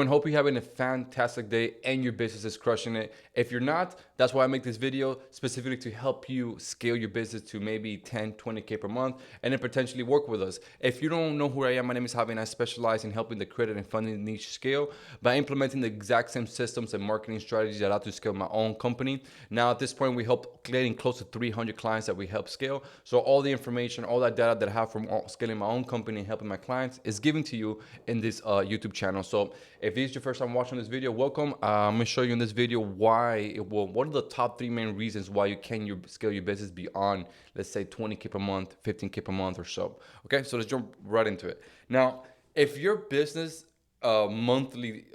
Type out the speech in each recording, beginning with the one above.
And hope you're having a fantastic day and your business is crushing it. If you're not, that's why I make this video specifically to help you scale your business to maybe 10, 20K per month and then potentially work with us. If you don't know who I am, my name is Javi and I specialize in helping the credit and funding niche scale by implementing the exact same systems and marketing strategies that allow to scale my own company. Now, at this point, we help getting close to 300 clients that we help scale. So all the information, all that data that I have from scaling my own company and helping my clients is given to you in this YouTube channel. So if this is your first time watching this video, welcome. I'm gonna show you in this video what are the top 3 main reasons why you can scale your business beyond, let's say 20K per month, 15K per month or so. Okay, so let's jump right into it. Now, if your business monthly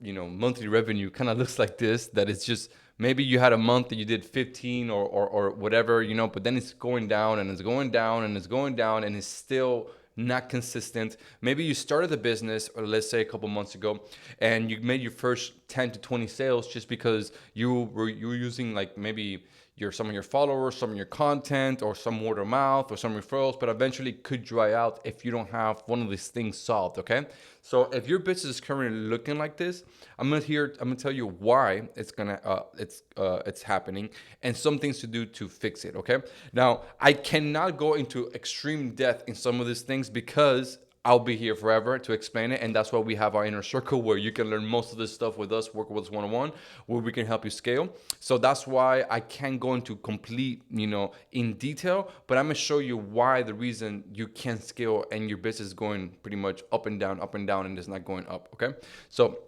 revenue kind of looks like this, that it's just maybe you had a month that you did 15 or whatever, but then it's going down and it's going down and it's going down and it's still not consistent. Maybe you started the business, or let's say a couple months ago, and you made your first 10 to 20 sales just because you were using like maybe some of your followers, some of your content, or some word of mouth, or some referrals, but eventually could dry out if you don't have one of these things solved. Okay, so if your business is currently looking like this, I'm gonna tell you why it's happening and some things to do to fix it. Okay, now I cannot go into extreme depth in some of these things because I'll be here forever to explain it. And that's why we have our inner circle where you can learn most of this stuff with us, work with us one-on-one, where we can help you scale. So that's why I can't go into complete, in detail, but I'm gonna show you why the reason you can't scale and your business is going pretty much up and down, and it's not going up. Okay. So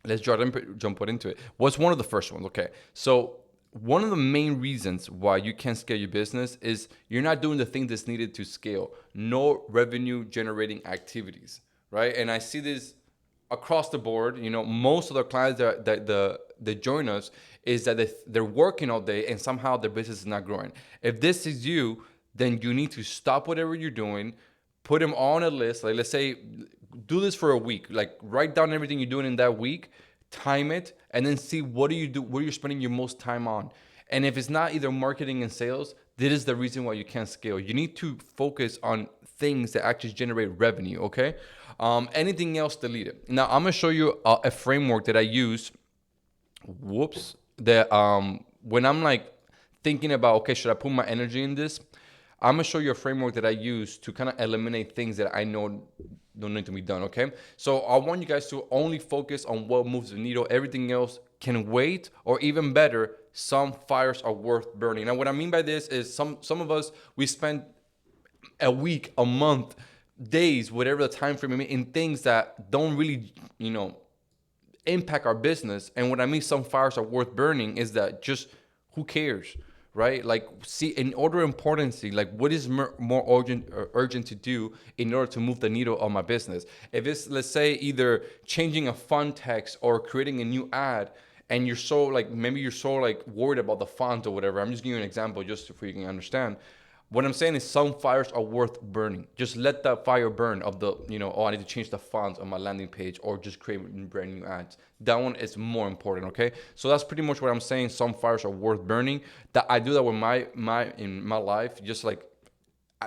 let's jump right into it. What's one of the first ones? Okay. So one of the main reasons why you can't scale your business is you're not doing the thing that's needed to scale. No revenue generating activities, right? And I see this across the board. Most of the clients that join us is that they're working all day and somehow their business is not growing. If this is you, then you need to stop whatever you're doing, put them on a list. Like, let's say, do this for a week. Like, write down everything you're doing in that week, time it, and then see what you're spending your most time on. And if it's not either marketing and sales, this is the reason why you can't scale. You need to focus on things that actually generate revenue. Okay. Anything else, delete it. Now I'm gonna show you a framework that I use. That when I'm like thinking about, okay, should I put my energy in this? I'm gonna show you a framework that I use to kind of eliminate things that I know don't need to be done. Okay, so I want you guys to only focus on what moves the needle. Everything else can wait, or even better, some fires are worth burning. Now, what I mean by this is some of us, we spend a week, a month, days, whatever the time frame, in things that don't really, impact our business. And what I mean, some fires are worth burning, is that just who cares, right? Like, see, in order of importance, like what is more urgent to do in order to move the needle on my business? If it's, let's say, either changing a font text or creating a new ad, and you're so like, maybe you're so like worried about the font or whatever. I'm just giving you an example just so you can understand. What I'm saying is some fires are worth burning. Just let that fire burn of the, oh, I need to change the font on my landing page or just create brand new ads. That one is more important, okay? So that's pretty much what I'm saying. Some fires are worth burning. That I do that with in my life. Just like,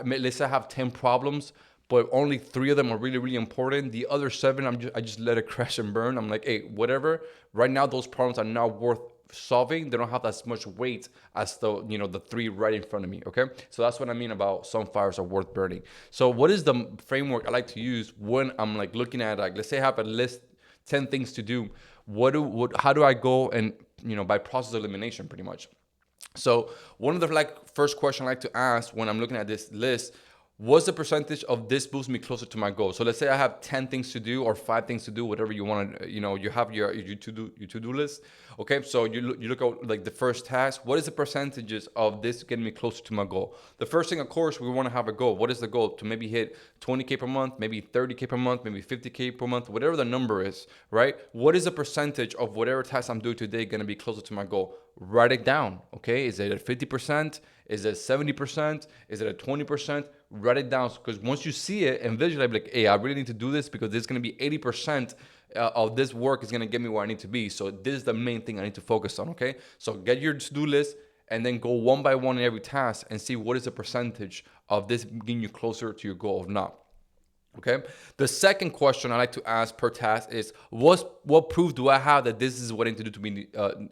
let's say I have 10 problems, but only 3 of them are really, really important. The other 7, I just let it crash and burn. I'm like, hey, whatever. Right now, those problems are not worth solving. They don't have as much weight as the 3 right in front of me. Okay, so that's what I mean about some fires are worth burning. So what is the framework I like to use when I'm like looking at, like, let's say I have a list 10 things to do. How do I go and by process elimination, pretty much. So one of the first question I like to ask when I'm looking at this list: what's the percentage of this moves me closer to my goal? So let's say I have 10 things to do or 5 things to do, whatever you want to, you have your to-do list. Okay, so you look at like the first task. What is the percentages of this getting me closer to my goal? The first thing, of course, we want to have a goal. What is the goal? To maybe hit 20K per month, maybe 30K per month, maybe 50K per month, whatever the number is, right? What is the percentage of whatever task I'm doing today going to be closer to my goal? Write it down. Okay, is it at 50%? Is it 70%? Is it at 20%? Write it down, because once you see it and visualize, like, hey, I really need to do this because this is going to be 80% of this work is going to get me where I need to be. So this is the main thing I need to focus on. Okay, so get your to-do list and then go one by one in every task and see what is the percentage of this getting you closer to your goal or not. Okay. The second question I like to ask per task is, what proof do I have that this is what I need to do to be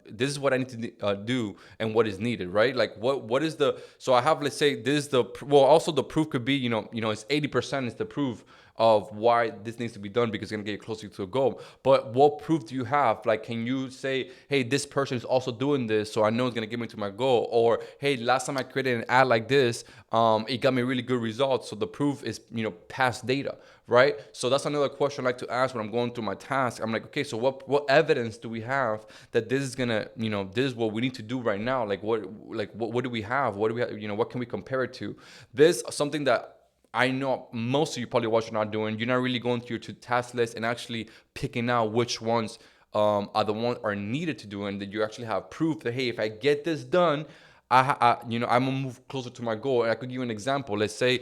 this is what I need to do and what is needed, right? Like what is the, so I have, let's say this is the, well, also the proof could be, it's 80% is the proof of why this needs to be done because it's gonna get you closer to a goal. But what proof do you have? Like, can you say, hey, this person is also doing this, so I know it's gonna get me to my goal? Or hey, last time I created an ad like this, it got me really good results. So the proof is, past data, right? So that's another question I like to ask when I'm going through my task. I'm like, okay, so what evidence do we have that this is gonna, this is what we need to do right now? Like what do we have? What do we have? What can we compare it to? This something that I know most of you probably what you're not doing. You're not really going through your task list and actually picking out which ones are the ones are needed to do, and that you actually have proof that, hey, if I get this done, I'm gonna move closer to my goal. And I could give you an example. Let's say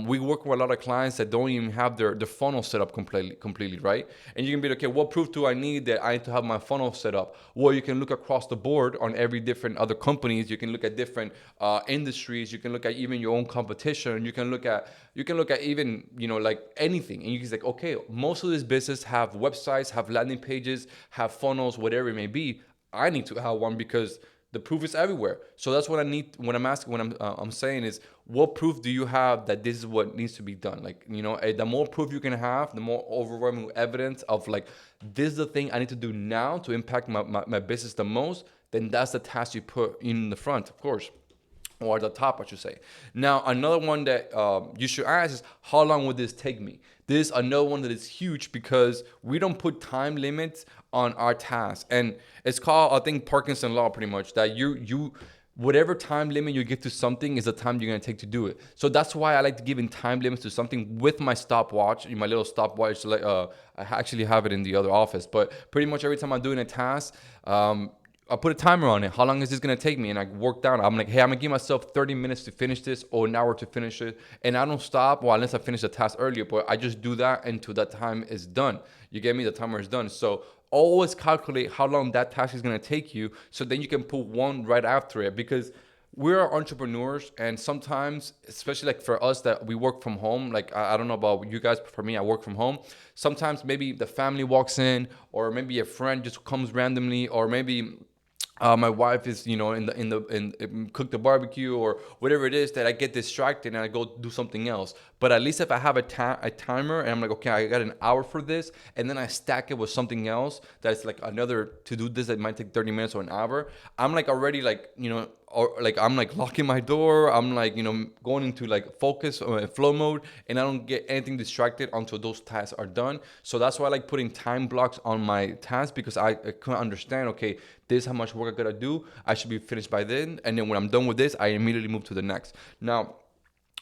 we work with a lot of clients that don't even have their funnel set up completely, right? And you can be like, okay, what proof do I need that I need to have my funnel set up? Well, you can look across the board on every different other companies. You can look at different industries. You can look at even your own competition. You can look at even like anything, and you can say, okay, most of this business have websites, have landing pages, have funnels, whatever it may be. I need to have one because the proof is everywhere. So that's what I need when I'm asking, when I'm saying is, what proof do you have that this is what needs to be done? Like, the more proof you can have, the more overwhelming evidence of like, this is the thing I need to do now to impact my business the most, then that's the task you put in the front, of course, or at the top, I should say. Now, another one that you should ask is, how long would this take me? This is another one that is huge because we don't put time limits on our tasks, and it's called, I think, Parkinson law, pretty much, that you whatever time limit you give to something is the time you're gonna take to do it. So that's why I like to give in time limits to something with my stopwatch, my little stopwatch. Like I actually have it in the other office, but pretty much every time I'm doing a task, I put a timer on it. How long is this gonna take me? And I work down. I'm like, hey, I'm gonna give myself 30 minutes to finish this, or an hour to finish it. And I don't stop, well, unless I finish the task earlier, but I just do that until that time is done. You get me? The timer is done. So always calculate how long that task is gonna take you, so then you can put one right after it. Because we're entrepreneurs, and sometimes, especially like for us that we work from home, like I don't know about you guys, but for me, I work from home. Sometimes maybe the family walks in, or maybe a friend just comes randomly, or maybe my wife is, in cook the barbecue or whatever it is, that I get distracted and I go do something else. But at least if I have a timer and I'm like, okay, I got an hour for this, and then I stack it with something else that's like another to do this that might take 30 minutes or an hour, I'm like already like, or like I'm like locking my door. I'm like, going into like focus or flow mode, and I don't get anything distracted until those tasks are done. So that's why I like putting time blocks on my tasks, because I can understand, okay, this is how much work I gotta do. I should be finished by then. And then when I'm done with this, I immediately move to the next. Now,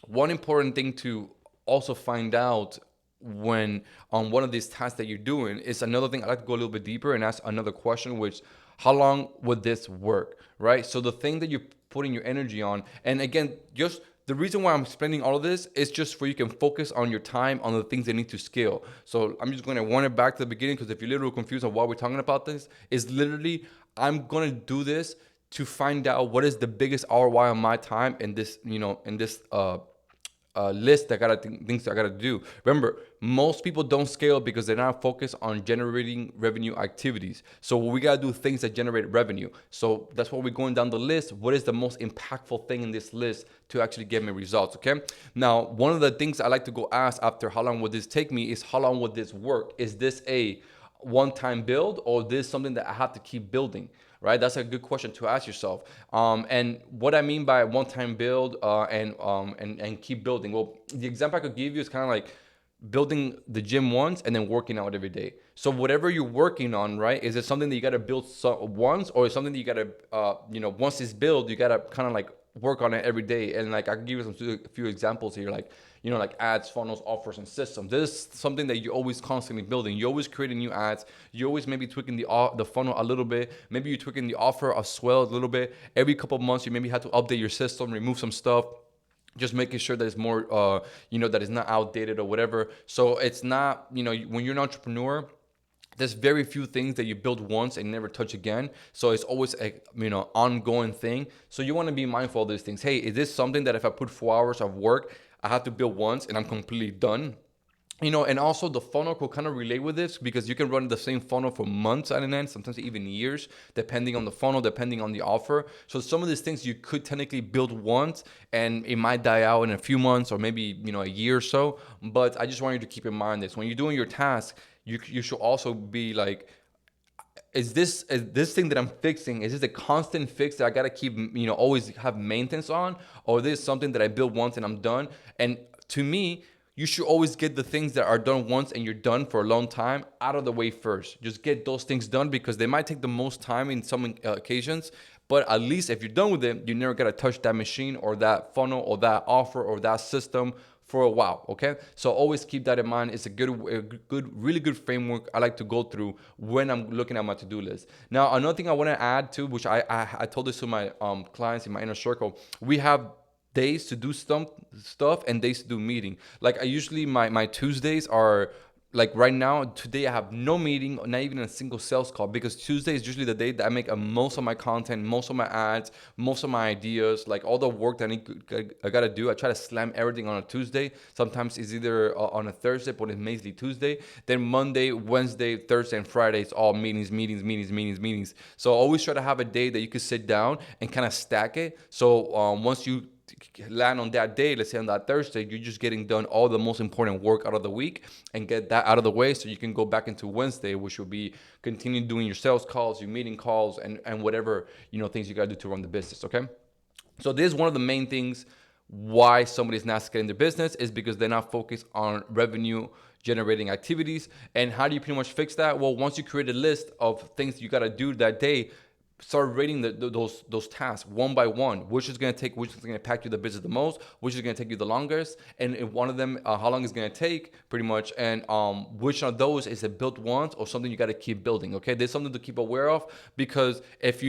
one important thing to also find out when on one of these tasks that you're doing is another thing. I like to go a little bit deeper and ask another question, which, how long would this work, right? So the thing that you're putting your energy on, and again, just the reason why I'm explaining all of this is just for you can focus on your time on the things that need to scale. So I'm just going to warn it back to the beginning, because if you're a little confused on why we're talking about this, is literally I'm going to do this to find out what is the biggest ROI on my time in this, in this list that things I gotta do. Remember, most people don't scale because they're not focused on generating revenue activities. So we gotta do things that generate revenue. So that's why we're going down the list. What is the most impactful thing in this list to actually get me results? Okay. Now, one of the things I like to go ask after how long would this take me is, how long would this work? Is this a one-time build, or this something that I have to keep building? Right, that's a good question to ask yourself. And what I mean by one-time build and keep building. Well, the example I could give you is kind of like building the gym once and then working out every day. So whatever you're working on, right, is it something that you got to build once, or is something that you got to, once it's built, you got to kind of like work on it every day? And like I can give you a few examples here, like like ads, funnels, offers, and systems. This is something that you're always constantly building. You're always creating new ads. You're always maybe tweaking the funnel a little bit. Maybe you're tweaking the offer as well a little bit. Every couple of months, you maybe have to update your system, remove some stuff, just making sure that it's more, that it's not outdated or whatever. So it's not, when you're an entrepreneur, there's very few things that you build once and never touch again. So it's always a ongoing thing. So you want to be mindful of these things. Hey, is this something that if I put 4 hours of work, I have to build once and I'm completely done? And also the funnel could kind of relate with this because you can run the same funnel for months at an end, sometimes even years, depending on the funnel, depending on the offer. So some of these things you could technically build once and it might die out in a few months or maybe, a year or so. But I just want you to keep in mind this. When you're doing your task, you should also be like, is this thing that I'm fixing, is this a constant fix that I gotta keep, always have maintenance on, or this is something that I build once and I'm done? And to me, you should always get the things that are done once and you're done for a long time out of the way first. Just get those things done because they might take the most time in some occasions, but at least if you're done with it, you never gotta touch that machine or that funnel or that offer or that system for a while. Okay, so always keep that in mind. It's a really good framework I like to go through when I'm looking at my to-do list. Now, another thing I want to add to, which I told this to my clients in my inner circle, we have days to do stuff and days to do meeting. Like I usually my Tuesdays are like right now. Today I have no meeting, not even a single sales call, because Tuesday is usually the day that I make most of my content, most of my ads, most of my ideas, like all the work that I gotta do. I try to slam everything on a Tuesday. Sometimes it's either on a Thursday, but it's mainly Tuesday. Then Monday, Wednesday, Thursday, and Friday, it's all meetings. So always try to have a day that you can sit down and kind of stack it. So once you land on that day, let's say on that Thursday, you're just getting done all the most important work out of the week and get that out of the way so you can go back into Wednesday, which will be continue doing your sales calls, your meeting calls, and whatever things you got to do to run the business. Okay, so this is one of the main things why somebody's not scaling their business, is because they're not focused on revenue generating activities. And how do you pretty much fix that? Well, once you create a list of things you got to do that day, start rating those tasks one by one. Which is going to impact you the business the most, which is going to take you the longest, and if one of them, how long it's going to take, pretty much, and which of those is a built once or something you got to keep building. Okay, there's something to keep aware of, because if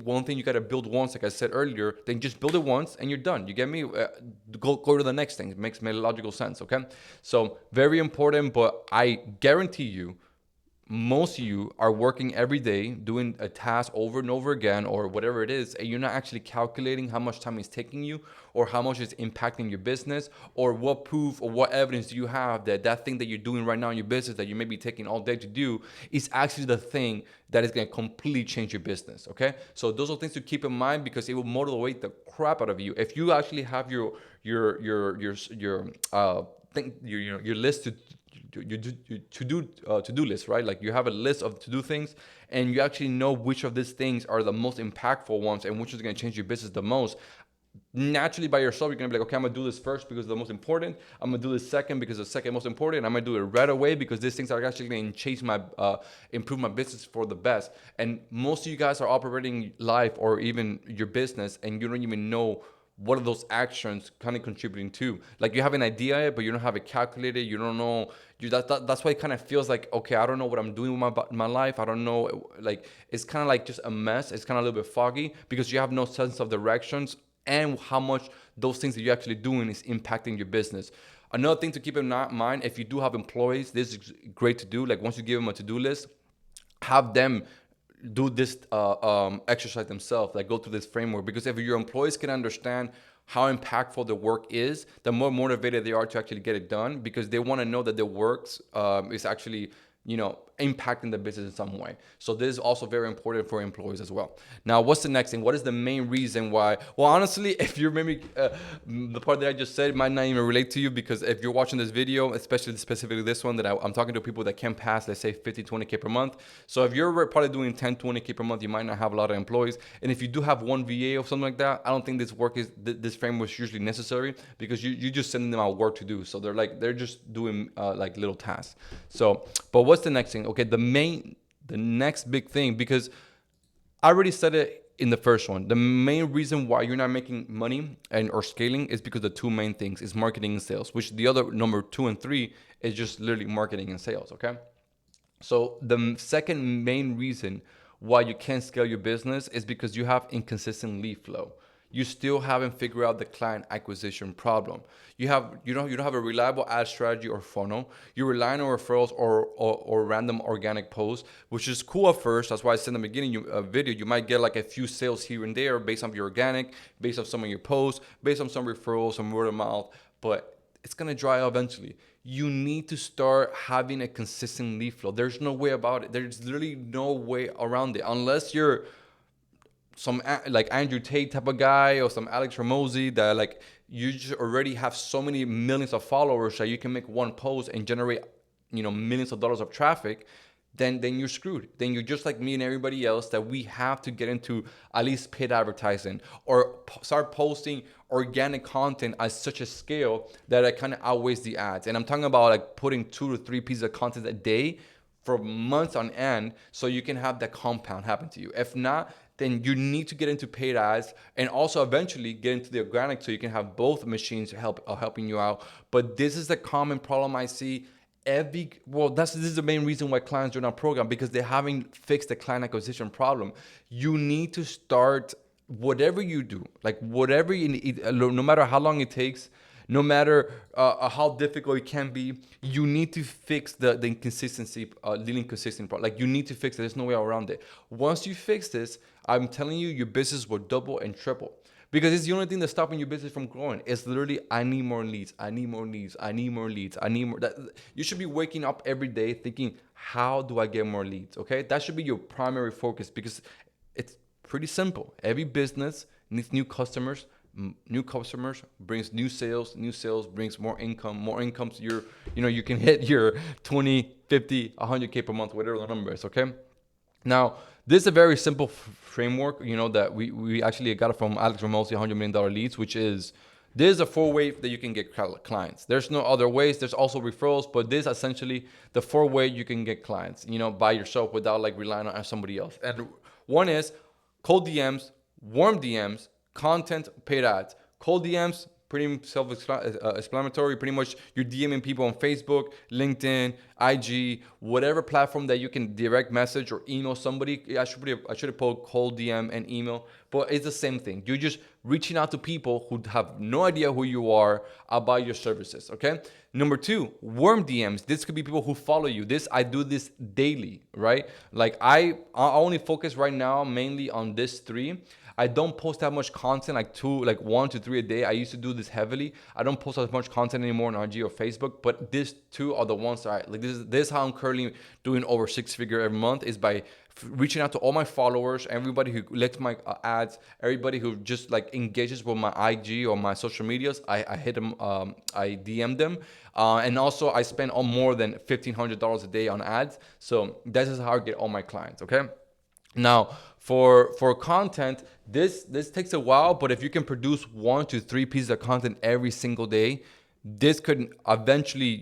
one thing you got to build once, like I said earlier, then just build it once and you're done. You get me? Go to the next thing. It makes logical sense. Okay, so very important. But I guarantee you, most of you are working every day doing a task over and over again or whatever it is, and you're not actually calculating how much time it's taking you or how much it's impacting your business, or what proof or what evidence do you have that that thing that you're doing right now in your business that you may be taking all day to do is actually the thing that is going to completely change your business. Okay, so those are things to keep in mind, because it will motivate the crap out of you if you actually have your list to-do list, right? Like you have a list of to-do things, and you actually know which of these things are the most impactful ones and which is going to change your business the most. Naturally, by yourself, you're gonna be like, okay, I'm gonna do this first because it's the most important. I'm gonna do this second because it's the second most important. I'm gonna do it right away because these things are actually gonna improve my business for the best. And most of you guys are operating life or even your business, and you don't even know what are those actions kind of contributing to. Like you have an idea, but you don't have it calculated. You don't know. That's why it kind of feels like, okay, I don't know what I'm doing with my life. I don't know. Like it's kind of like just a mess. It's kind of a little bit foggy because you have no sense of directions and how much those things that you're actually doing is impacting your business. Another thing to keep in mind, if you do have employees, this is great to do. Like once you give them a to-do list, have them do this exercise themselves, like go through this framework, because if your employees can understand how impactful the work is, the more motivated they are to actually get it done, because they want to know that their works is actually impacting the business in some way. So this is also very important for employees as well. Now, what's the next thing? What is the main reason why? Well, honestly, if you're maybe the part that I just said might not even relate to you, because if you're watching this video, especially specifically this one, that I'm talking to people that can pass, let's say 50, 20K per month. So if you're probably doing 10, 20K per month, you might not have a lot of employees. And if you do have one VA or something like that, I don't think this framework is usually necessary, because you just sending them out work to do. So they're just doing like little tasks. So, but what's the next thing? Okay, the next big thing, because I already said it in the first one. The main reason why you're not making money or scaling is because the two main things is marketing and sales, which the other number 2 and 3 is just literally marketing and sales. Okay, so the second main reason why you can't scale your business is because you have inconsistent lead flow. You still haven't figured out the client acquisition problem. You don't have a reliable ad strategy or funnel. You're relying on referrals or random organic posts, which is cool at first. That's why I said in the beginning video, you might get like a few sales here and there based on your organic, based on some of your posts, based on some referrals, some word of mouth. But it's gonna dry out eventually. You need to start having a consistent lead flow. There's no way about it. There's literally no way around it unless you're some like Andrew Tate type of guy or some Alex Ramosi that like you just already have so many millions of followers that you can make one post and generate, you know, millions of dollars of traffic. Then you're screwed. Then you're just like me and everybody else that we have to get into at least paid advertising or start posting organic content at such a scale that it kind of outweighs the ads. And I'm talking about like putting 2 to 3 pieces of content a day for months on end so you can have that compound happen to you. If not, then you need to get into paid ads and also eventually get into the organic so you can have both machines helping you out. But this is the common problem I see. This is the main reason why clients join our program, because they haven't fixed the client acquisition problem. You need to start whatever you do, like whatever you need, no matter how long it takes, no matter how difficult it can be, you need to fix the inconsistency, the inconsistent problem. Like you need to fix it. There's no way around it. Once you fix this, I'm telling you, your business will double and triple. Because it's the only thing that's stopping your business from growing. It's literally, I need more leads. I need more leads. I need more leads. I need more. You should be waking up every day thinking, how do I get more leads? Okay, that should be your primary focus because it's pretty simple. Every business needs new customers. New customers brings new sales. New sales brings more income. More income, so you can hit your 20, 50, 100K per month, whatever the number is. Okay. Now, this is a very simple framework, that we actually got it from Alex Ramosi, $100 million leads, which is, this is a 4-way that you can get clients. There's no other ways. There's also referrals, but this is essentially the 4-way you can get clients, by yourself without like relying on somebody else. And one is cold DMs, warm DMs, content, paid ads. Cold DMs, pretty self-explanatory. Pretty much you're DMing people on Facebook, LinkedIn, IG, whatever platform that you can direct message or email somebody. I should have put cold DM and email, but it's the same thing. You're just reaching out to people who have no idea who you are about your services. Okay. Number 2, warm DMs. This could be people who follow you. I do this daily, right? Like I only focus right now mainly on this 3. I don't post that much content, like 1 to 3 a day. I used to do this heavily. I don't post as much content anymore on IG or Facebook, but these 2 are the ones that this is how I'm currently doing over 6-figure every month, is by reaching out to all my followers, everybody who likes my ads, everybody who just like engages with my IG or my social medias. I hit them, I DM them. And also I spend more than $1,500 a day on ads. So this is how I get all my clients. Okay. Now, for content, this takes a while, but if you can produce 1 to 3 pieces of content every single day, this could eventually,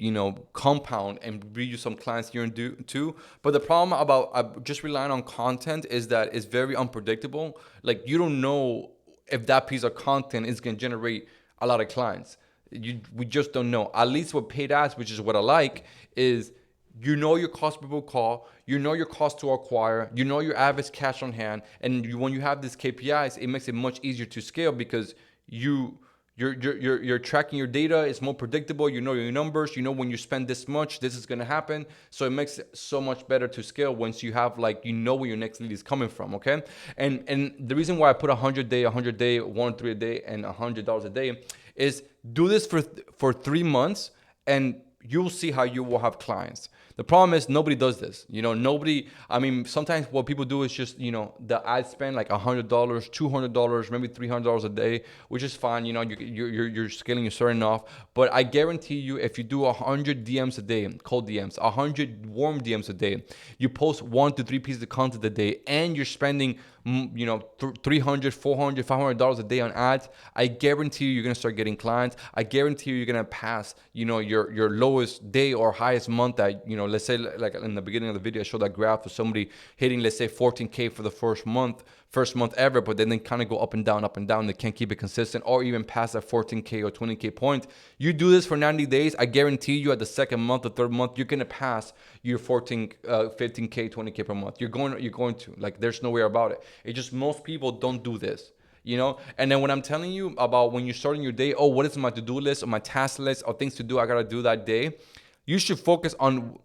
compound and bring you some clients here and too. But the problem about just relying on content is that it's very unpredictable. Like you don't know if that piece of content is going to generate a lot of clients. We just don't know. At least with paid ads, which is what I like, is your cost per call, your cost to acquire, your average cash on hand, and when you have these KPIs, it makes it much easier to scale because you're tracking your data. It's more predictable. You know your numbers. When you spend this much, this is going to happen. So it makes it so much better to scale once you have where your next lead is coming from. Okay, and the reason why I put 100 day, 1 to 3 a day, and $100 a day is do this for 3 months, and you'll see how you will have clients. The problem is nobody does this. Sometimes what people do is just, the ad spend like $100, $200, maybe $300 a day, which is fine. You're scaling, you're starting off. But I guarantee you, if you do 100 DMs a day, cold DMs, 100 warm DMs a day, you post 1 to 3 pieces of content a day, and you're spending, $300, $400, $500 a day on ads, I guarantee you're going to start getting clients. I guarantee you're going to pass, your lowest day or highest month that, let's say like in the beginning of the video, I showed that graph of somebody hitting, let's say 14K for the first month ever, but then they kind of go up and down. They can't keep it consistent or even past that 14K or 20K point. You do this for 90 days. I guarantee you at the second month, the third month, you're going to pass your 15K, 20K per month. You're going to, like, there's no way about it. It's just most people don't do this. And then when I'm telling you about when you're starting your day, what is my to-do list or my task list or things to do I got to do that day, you should focus on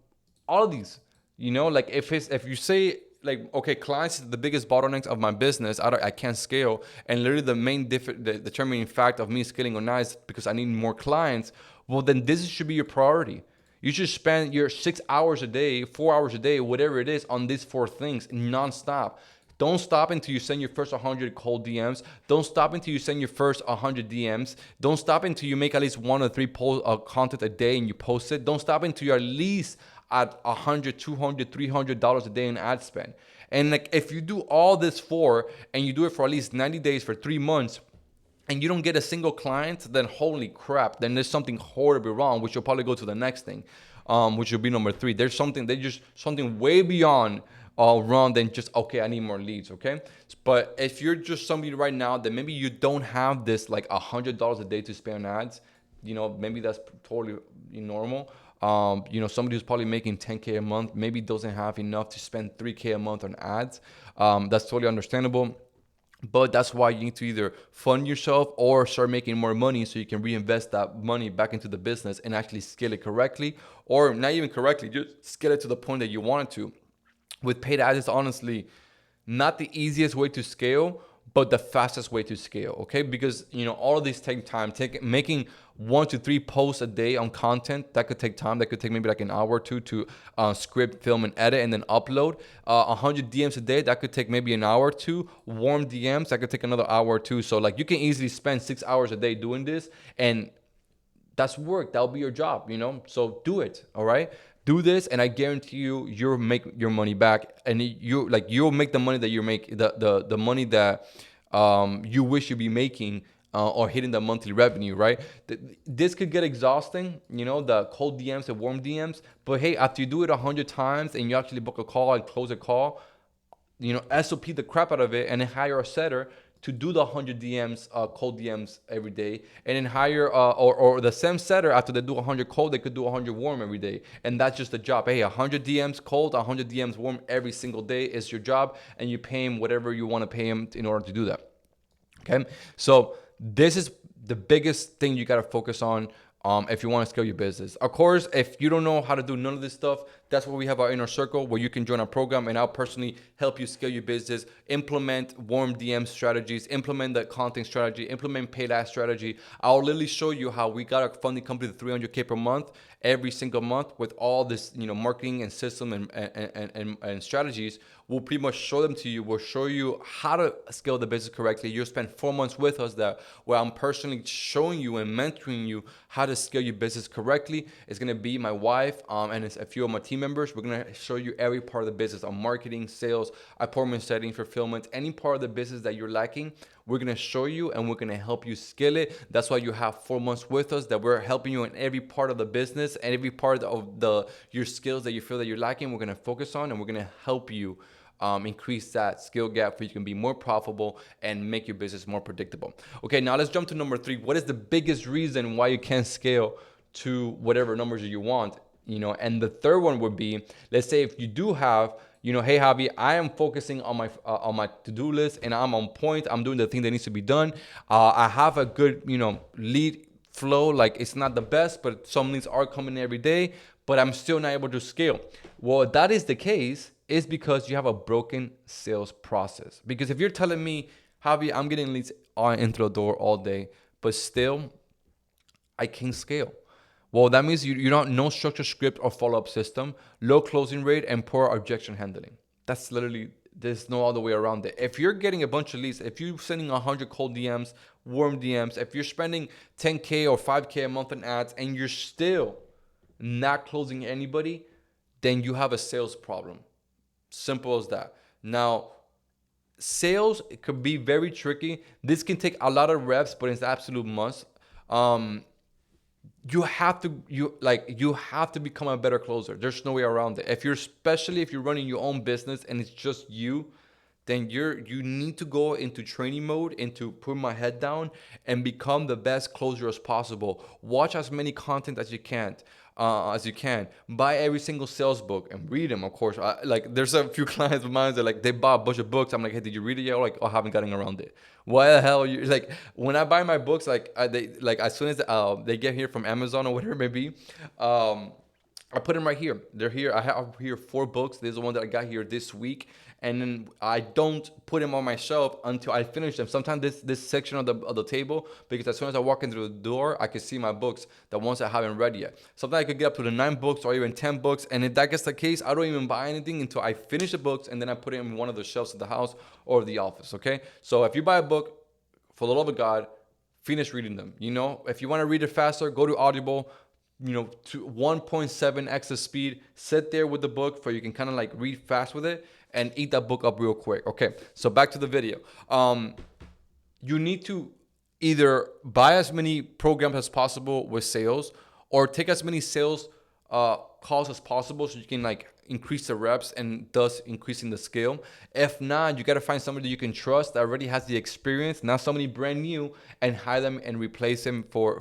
all of these. Like if you say, like, okay, clients is the biggest bottlenecks of my business, I can't scale, and literally the main determining fact of me scaling or not is because I need more clients. Well, then this should be your priority. You should spend your 6 hours a day, 4 hours a day, whatever it is, on these four things nonstop. Don't stop until you send your first 100 cold DMs. Don't stop until you send your first 100 DMs. Don't stop until you make at least 1 or 3 content a day and you post it. Don't stop until you're at least at 100, 200, $300 a day in ad spend. And like if you do all this and you do it for at least 90 days, for 3 months, and you don't get a single client, then holy crap, then there's something horribly wrong, which you'll probably go to the next thing, which will be number 3. There's something way beyond wrong than just, okay, I need more leads, okay? But if you're just somebody right now that maybe you don't have this like $100 a day to spend on ads, maybe that's totally normal. Somebody who's probably making 10K a month, maybe doesn't have enough to spend 3K a month on ads. That's totally understandable. But that's why you need to either fund yourself or start making more money so you can reinvest that money back into the business and actually scale it correctly, or not even correctly, just scale it to the point that you want it to. With paid ads, it's honestly not the easiest way to scale, but the fastest way to scale, okay? Because, all of these take time. Making 1 to 3 posts a day on content, that could take time. That could take maybe like an hour or two to script, film, and edit, and then upload. 100 DMs a day, that could take maybe an hour or two. Warm DMs, that could take another hour or two. So like you can easily spend 6 hours a day doing this, and that's work. That'll be your job, So do it, all right? Do this, and I guarantee you'll make your money back, and you'll make the money that you make, the money that you wish you'd be making, or hitting the monthly revenue, right? This could get exhausting, the cold DMs and warm DMs. But hey, after you do it 100 times and you actually book a call and close a call, SOP the crap out of it, and then hire a setter to do the 100 DMs, cold DMs every day, and then hire, or the same setter, after they do 100 cold, they could do 100 warm every day. And that's just the job. Hey, 100 DMs cold, 100 DMs warm every single day is your job, and you pay him whatever you want to pay him in order to do that. Okay? So this is the biggest thing you got to focus on. If you want to scale your business. Of course, if you don't know how to do none of this stuff, that's where we have our inner circle, where you can join our program, and I'll personally help you scale your business, implement warm DM strategies, implement the content strategy, implement paid ad strategy. I'll literally show you how we got our funding company to 300K per month every single month with all this, marketing and system and strategies. We'll pretty much show them to you. We'll show you how to scale the business correctly. You'll spend 4 months with us where I'm personally showing you and mentoring you how to scale your business correctly. It's going to be my wife and it's a few of my team members. We're going to show you every part of the business on marketing, sales, appointment setting, fulfillment, any part of the business that you're lacking. We're going to show you and we're going to help you scale it. That's why you have 4 months with us, that we're helping you in every part of the business and every part of your skills that you feel that you're lacking. We're going to focus on, and we're going to help you increase that skill gap so you can be more profitable and make your business more predictable. Okay, now let's jump to number 3. What is the biggest reason why you can't scale to whatever numbers you want? And the third one would be, let's say if you do have, hey Javi, I am focusing on my to-do list and I'm on point. I'm doing the thing that needs to be done. I have a good, lead flow. Like it's not the best, but some leads are coming every day, but I'm still not able to scale. Well, if that is the case, is because you have a broken sales process. Because if you're telling me, Javi, I'm getting leads into the door all day, but still I can't scale. Well, that means you don't no structured script or follow-up system, low closing rate, and poor objection handling. That's literally, there's no other way around it. If you're getting a bunch of leads, if you're sending 100 cold DMs, warm DMs, if you're spending 10K or 5K a month in ads and you're still not closing anybody, then you have a sales problem. Simple as that. Now, sales, it could be very tricky. This can take a lot of reps, but it's an absolute must. You have to become a better closer. There's no way around it. Especially if you're running your own business and it's just you, then you need to go into training mode, into put my head down and become the best closer as possible. Watch as many content as you can. Buy every single sales book and read them. Of course, there's a few clients of mine that they bought a bunch of books. I'm like, hey, did you read it yet? Like, I haven't gotten around it. Why the hell? You like when I buy my books, as soon as they get here from Amazon or whatever it may be, I put them right here. They're here. I have here 4 books. This is the one that I got here this week, and then I don't put them on my shelf until I finish them. Sometimes this section of the table, because as soon as I walk into the door, I can see my books, the ones I haven't read yet. Sometimes I could get up to the 9 books or even 10 books, and if that gets the case, I don't even buy anything until I finish the books, and then I put it in one of the shelves of the house or the office. Okay, so if you buy a book, for the love of God, finish reading them. You know, if you want to read it faster, go to Audible. You know, to 1.7x the speed. Sit there with the book, for you can kind of like read fast with it and eat that book up real quick. Okay, so back to the video. You need to either buy as many programs as possible with sales, or take as many sales calls as possible, so you can like increase the reps and thus increasing the scale. If not, you got to find somebody you can trust that already has the experience, not somebody brand new, and hire them and replace them for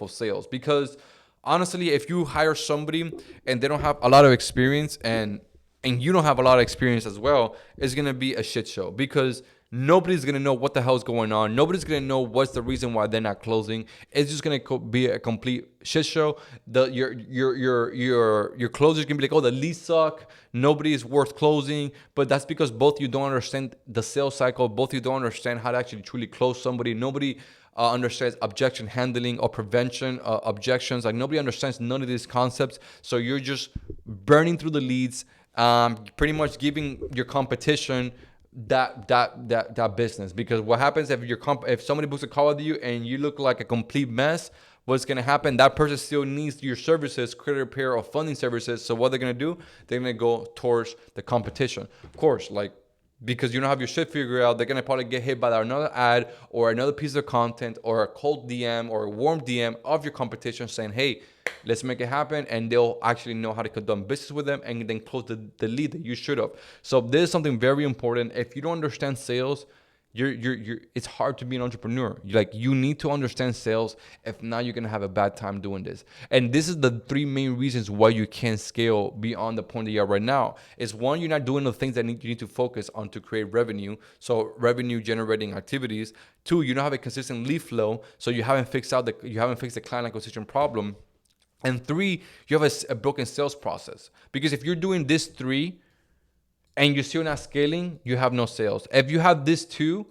sales. Because honestly, if you hire somebody and they don't have a lot of experience, and you don't have a lot of experience as well, it's gonna be a shit show, because nobody's gonna know what the hell's going on. Nobody's gonna know what's the reason why they're not closing. It's just gonna be a complete shit show. Your closers gonna be like, oh, the leads suck. Nobody is worth closing. But that's because both you don't understand the sales cycle. Both you don't understand how to actually truly close somebody. Nobody understands objection handling or prevention objections. Like, nobody understands none of these concepts. So you're just burning through the leads, pretty much giving your competition that business. Because what happens if somebody books a call with you and you look like a complete mess, what's going to happen? That person still needs your services, credit repair or funding services. So what they're going to do? They're going to go towards the competition. Of course, like, because you don't have your shit figured out, they're going to probably get hit by another ad or another piece of content or a cold DM or a warm DM of your competition saying, hey, let's make it happen. And they'll actually know how to conduct business with them and then close the lead that you should have. So this is something very important. If you don't understand sales, it's hard to be an entrepreneur. You need to understand sales. If not, you're gonna have a bad time doing this. And this is the 3 main reasons why you can't scale beyond the point that you are right now. Is 1, you're not doing the things that you need to focus on to create revenue. So revenue generating activities. 2, you don't have a consistent lead flow. So you haven't fixed the client acquisition problem. And 3, you have a broken sales process. Because if you're doing this 3, and you're still not scaling, you have no sales. If you have this 2,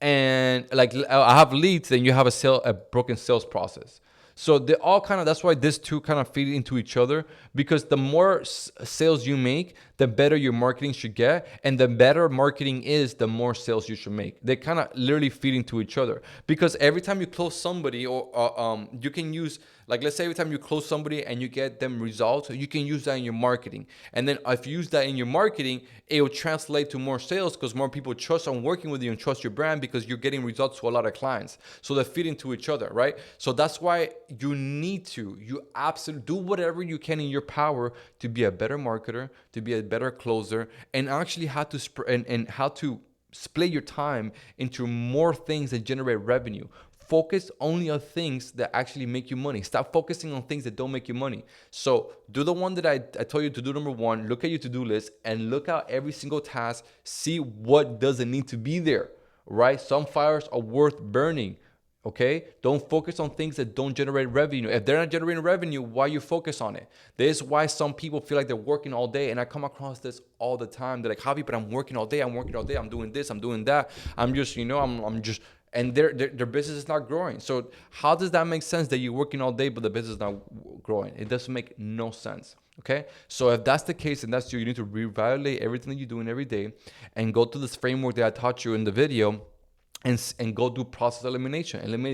and like I have leads, then you have a broken sales process. So they all that's why these 2 kind of feed into each other, because the more sales you make, the better your marketing should get. And the better marketing is, the more sales you should make. They kind of literally feed into each other, because every time you close somebody, or you can use, like, let's say every time you close somebody and you get them results, you can use that in your marketing. And then if you use that in your marketing, it will translate to more sales, because more people trust on working with you and trust your brand, because you're getting results to a lot of clients. So they feed into each other, right? So that's why you absolutely do whatever you can in your power to be a better marketer, to be a better closer, and actually how to split your time into more things that generate revenue. Focus only on things that actually make you money. Stop focusing on things that don't make you money. So do the one that I told you to do. Number 1, look at your to-do list and look at every single task. See what doesn't need to be there, right? Some fires are worth burning. Okay, don't focus on things that don't generate revenue. If they're not generating revenue, why you focus on it? This is why some people feel like they're working all day, and I come across this all the time. They're like, Javi, but I'm working all day. I'm doing this. I'm doing that. I'm just, and their business is not growing. So how does that make sense that you're working all day but the business is not growing? It doesn't make no sense. Okay, so if that's the case and that's you need to reevaluate everything that you're doing every day and go to this framework that I taught you in the video. And go do process eliminate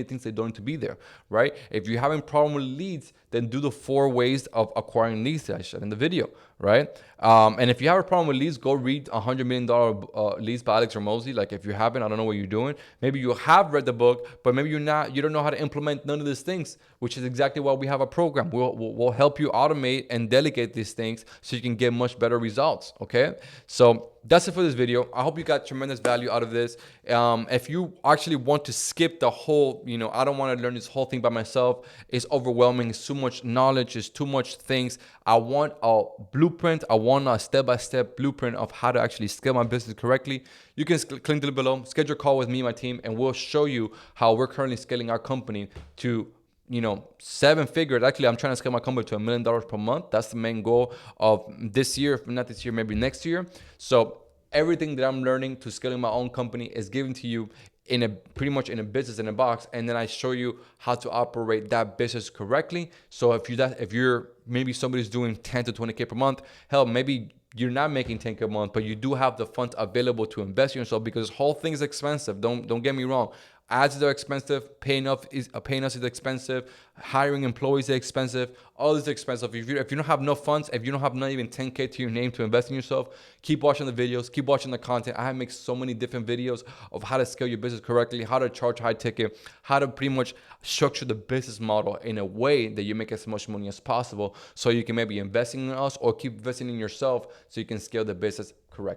things that don't need to be there, right? If you're having problem with leads, then do the 4 ways of acquiring leads that I showed in the video, right? And if you have a problem with leads, go read $100 Million Leads by Alex Hormozi. Like, if you haven't, I don't know what you're doing. Maybe you have read the book, but maybe you don't know how to implement none of these things, which is exactly why we have a program. We'll help you automate and delegate these things so you can get much better results, okay? So that's it for this video. I hope you got tremendous value out of this. If you actually want to skip the whole, I don't want to learn this whole thing by myself. It's overwhelming. It's too much knowledge. It's too much things. I want a blueprint. I want a step-by-step blueprint of how to actually scale my business correctly. You can click the link below, schedule a call with me and my team, and we'll show you how we're currently scaling our company to seven figures. Actually, I'm trying to scale my company to $1 million per month. That's the main goal of this year. If not this year, maybe next year. So everything that I'm learning to scaling my own company is given to you in a pretty much in a business in a box, and then I show you how to operate that business correctly. So if you're maybe somebody's doing 10 to 20K per month, hell, maybe you're not making 10K a month, but you do have the funds available to invest in yourself, because this whole thing is expensive. Don't get me wrong. Ads are expensive. Paying us is expensive. Hiring employees is expensive. All this is expensive. If you don't have no funds, if you don't have not even 10K to your name to invest in yourself, keep watching the videos, keep watching the content. I have made so many different videos of how to scale your business correctly, how to charge high ticket, how to pretty much structure the business model in a way that you make as much money as possible, so you can maybe invest in us or keep investing in yourself so you can scale the business